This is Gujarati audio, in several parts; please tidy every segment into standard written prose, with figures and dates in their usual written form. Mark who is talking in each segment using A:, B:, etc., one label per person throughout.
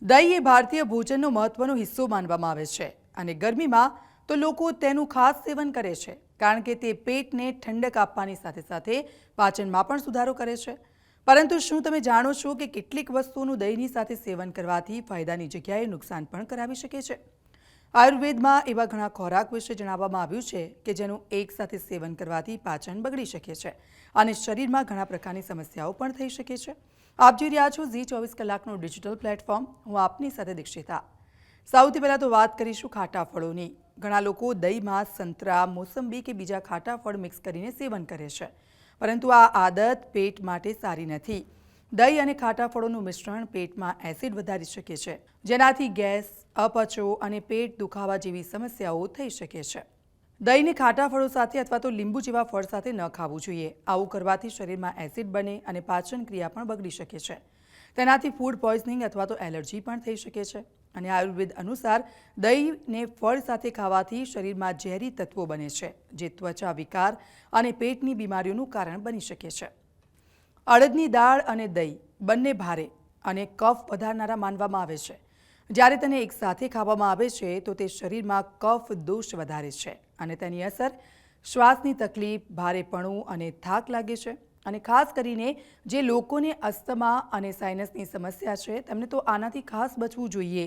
A: દહીં એ ભારતીય ભોજનનો મહત્વનો હિસ્સો માનવામાં આવે છે અને ગરમીમાં તો લોકો તેનું ખાસ સેવન કરે છે કારણ કે તે પેટને ઠંડક આપવાની સાથે સાથે પાચનમાં પણ સુધારો કરે છે। પરંતુ શું તમે જાણો છો કે કેટલીક વસ્તુઓનું દહીંની સાથે સેવન કરવાથી ફાયદાની જગ્યાએ નુકસાન પણ કરાવી શકે છે? આયુર્વેદમાં એવા ઘણા ખોરાક વિશે જણાવવામાં આવ્યું છે કે જેનું એકસાથે સેવન કરવાથી પાચન બગડી શકે છે અને શરીરમાં ઘણા પ્રકારની સમસ્યાઓ પણ થઈ શકે છે। આપ જોઈ રહ્યા છો ઝી 24 કલાકનું ડિજિટલ પ્લેટફોર્મ। હું આપની સાથે દીક્ષિતા। સૌથી પહેલાં તો વાત કરીશું ખાટા ફળોની। ઘણા લોકો દહીંમાં સંતરા, મોસંબી કે બીજા ખાટા ફળ મિક્સ કરીને સેવન કરે છે, પરંતુ આ આદત પેટ માટે સારી નથી। દહીં અને ખાટા ફળોનું મિશ્રણ પેટમાં એસિડ વધારી શકે છે, જેનાથી ગેસ, અપચો અને પેટ દુખાવા જેવી સમસ્યાઓ થઈ શકે છે। દહીંને ખાટા ફળો સાથે અથવા તો લીંબુ જેવા ફળ સાથે ન ખાવું જોઈએ। આવું કરવાથી શરીરમાં એસિડ બને અને પાચન ક્રિયા પણ બગડી શકે છે। તેનાથી ફૂડ પોઈઝનિંગ અથવા તો એલર્જી પણ થઈ શકે છે અને આયુર્વેદ અનુસાર દહીંને ફળ સાથે ખાવાથી શરીરમાં ઝેરી તત્વો બને છે, જે ત્વચા વિકાર અને પેટની બીમારીઓનું કારણ બની શકે છે। અડદની દાળ અને દહીં બંને ભારે અને કફ વધારનારા માનવામાં આવે છે। જ્યારે તેને એકસાથે ખાવામાં આવે છે તો તે શરીરમાં કફ દોષ વધારે છે અને તેની અસર શ્વાસની તકલીફ, ભારેપણું અને થાક લાગે છે। અને ખાસ કરીને જે લોકોને અસ્થમા અને સાઇનસની સમસ્યા છે તેમને તો આનાથી ખાસ બચવું જોઈએ।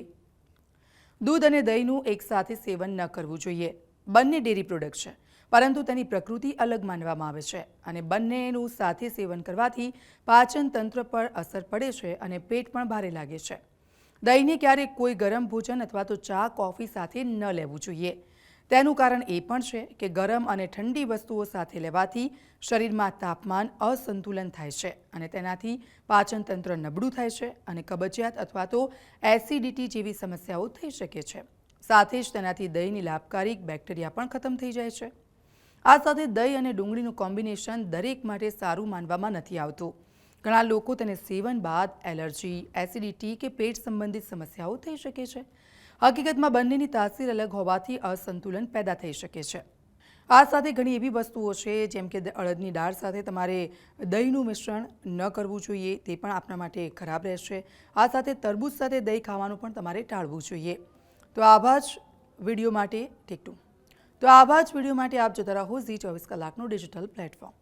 A: દૂધ અને દહીંનું એકસાથે સેવન ન કરવું જોઈએ। બંને ડેરી પ્રોડક્ટ છે, પરંતુ તેની પ્રકૃતિ અલગ માનવામાં આવે છે અને બંનેનું સાથે સેવન કરવાથી પાચન તંત્ર પર અસર પડે છે અને પેટ પણ ભારે લાગે છે। દહીંને ક્યારેક કોઈ ગરમ ભોજન અથવા તો ચા, કોફી સાથે ન લેવું જોઈએ। તેનું કારણ એ પણ છે કે ગરમ અને ઠંડી વસ્તુઓ સાથે લેવાથી શરીરમાં તાપમાન અસંતુલન થાય છે અને તેનાથી પાચન તંત્ર નબળું થાય છે અને કબજિયાત અથવા તો એસિડિટી જેવી સમસ્યાઓ થઈ શકે છે। સાથે જ તેનાથી દહીંની લાભકારી બેક્ટેરિયા પણ ખતમ થઈ જાય છે। આ સાથે દહીં અને ડુંગળીનું કોમ્બિનેશન દરેક માટે સારું માનવામાં નથી આવતું। ઘણા લોકો તેને સેવન બાદ એલર્જી, એસિડિટી કે પેટ સંબંધિત સમસ્યાઓ થઈ શકે છે। હકીકતમાં બંનેની તાસીર અલગ હોવાથી અસંતુલન પેદા થઈ શકે છે। આ સાથે ઘણી એવી વસ્તુઓ છે જેમ કે અડદની દાળ સાથે તમારે દહીંનું મિશ્રણ ન કરવું જોઈએ, તે પણ આપણા માટે ખરાબ રહેશે। આ સાથે તરબૂચ સાથે દહીં ખાવાનું પણ તમારે ટાળવું જોઈએ। તો આવા જ વિડીયો માટે આપ જોતા રહો ઝી 24 કલાકનું ડિજિટલ પ્લેટફોર્મ।